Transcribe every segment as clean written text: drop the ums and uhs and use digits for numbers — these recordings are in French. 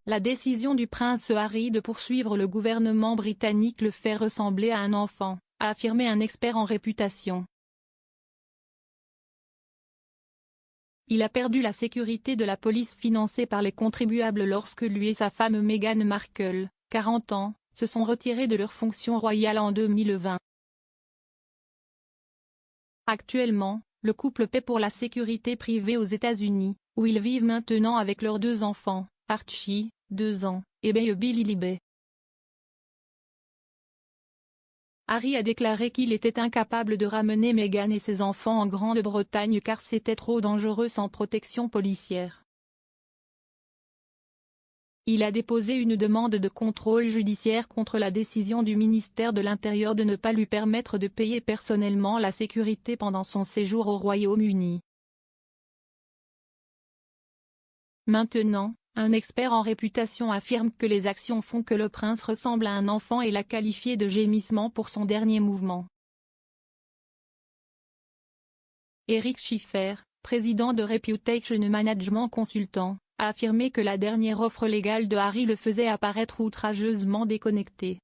La décision du prince Harry de poursuivre le gouvernement britannique le fait ressembler à un enfant, a affirmé un expert en réputation. Il a perdu la sécurité de la police financée par les contribuables lorsque lui et sa femme Meghan Markle, 40 ans, se sont retirés de leurs fonctions royales en 2020. Actuellement, le couple paie pour la sécurité privée aux États-Unis, où ils vivent maintenant avec leurs 2 enfants, Archie, 2 ans, et Baby Lilibet. Harry a déclaré qu'il était incapable de ramener Meghan et ses enfants en Grande-Bretagne car c'était trop dangereux sans protection policière. Il a déposé une demande de contrôle judiciaire contre la décision du ministère de l'Intérieur de ne pas lui permettre de payer personnellement la sécurité pendant son séjour au Royaume-Uni. Maintenant, un expert en réputation affirme que les actions font que le prince ressemble à un enfant et l'a qualifié de gémissement pour son dernier mouvement. Eric Schiffer, président de Reputation Management Consultant, a affirmé que la dernière offre légale de Harry le faisait apparaître outrageusement déconnecté.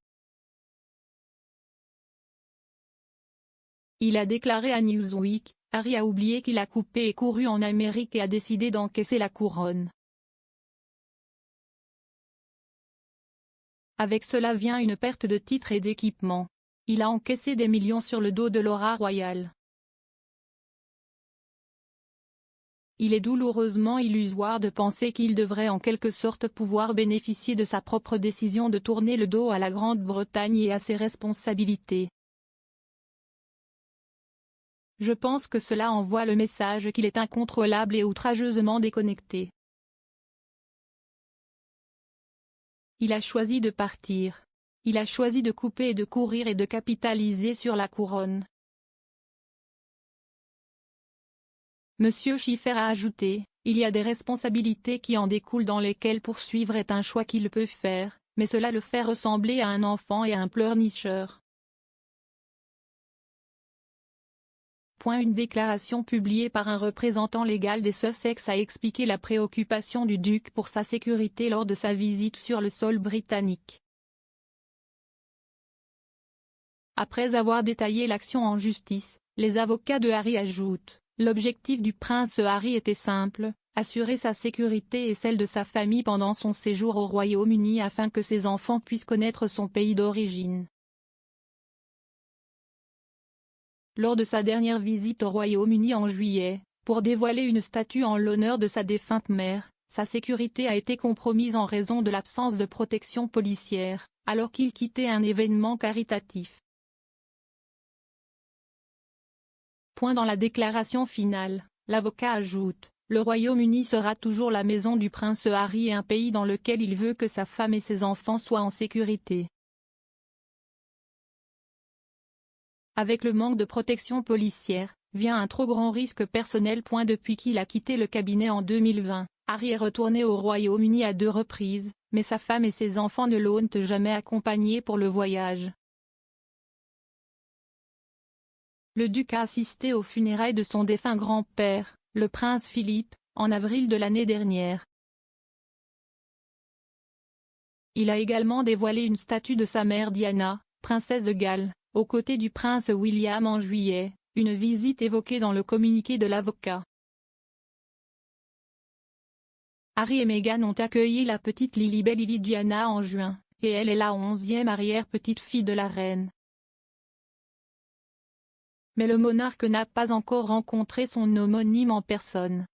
Il a déclaré à Newsweek, « Harry a oublié qu'il a coupé et couru en Amérique et a décidé d'encaisser la couronne. Avec cela vient une perte de titres et d'équipement. Il a encaissé des millions sur le dos de l'aura royale. Il est douloureusement illusoire de penser qu'il devrait en quelque sorte pouvoir bénéficier de sa propre décision de tourner le dos à la Grande-Bretagne et à ses responsabilités. Je pense que cela envoie le message qu'il est incontrôlable et outrageusement déconnecté. Il a choisi de partir. Il a choisi de couper et de courir et de capitaliser sur la couronne. » Monsieur Schiffer a ajouté, « Il y a des responsabilités qui en découlent dans lesquelles poursuivre est un choix qu'il peut faire, mais cela le fait ressembler à un enfant et à un pleurnicheur. » Une déclaration publiée par un représentant légal des Sussex a expliqué la préoccupation du duc pour sa sécurité lors de sa visite sur le sol britannique. Après avoir détaillé l'action en justice, les avocats de Harry ajoutent, « L'objectif du prince Harry était simple, assurer sa sécurité et celle de sa famille pendant son séjour au Royaume-Uni afin que ses enfants puissent connaître son pays d'origine. » Lors de sa dernière visite au Royaume-Uni en juillet, pour dévoiler une statue en l'honneur de sa défunte mère, sa sécurité a été compromise en raison de l'absence de protection policière, alors qu'il quittait un événement caritatif. Dans la déclaration finale, l'avocat ajoute, « Le Royaume-Uni sera toujours la maison du prince Harry et un pays dans lequel il veut que sa femme et ses enfants soient en sécurité. » Avec le manque de protection policière, vient un trop grand risque personnel. Depuis qu'il a quitté le cabinet en 2020, Harry est retourné au Royaume-Uni à 2 reprises, mais sa femme et ses enfants ne l'ont jamais accompagné pour le voyage. Le duc a assisté aux funérailles de son défunt grand-père, le prince Philippe, en avril de l'année dernière. Il a également dévoilé une statue de sa mère Diana, princesse de Galles, aux côtés du prince William en juillet, une visite évoquée dans le communiqué de l'avocat. Harry et Meghan ont accueilli la petite Lilibet Lily Diana en juin, et elle est la 11e arrière-petite-fille de la reine. Mais le monarque n'a pas encore rencontré son homonyme en personne.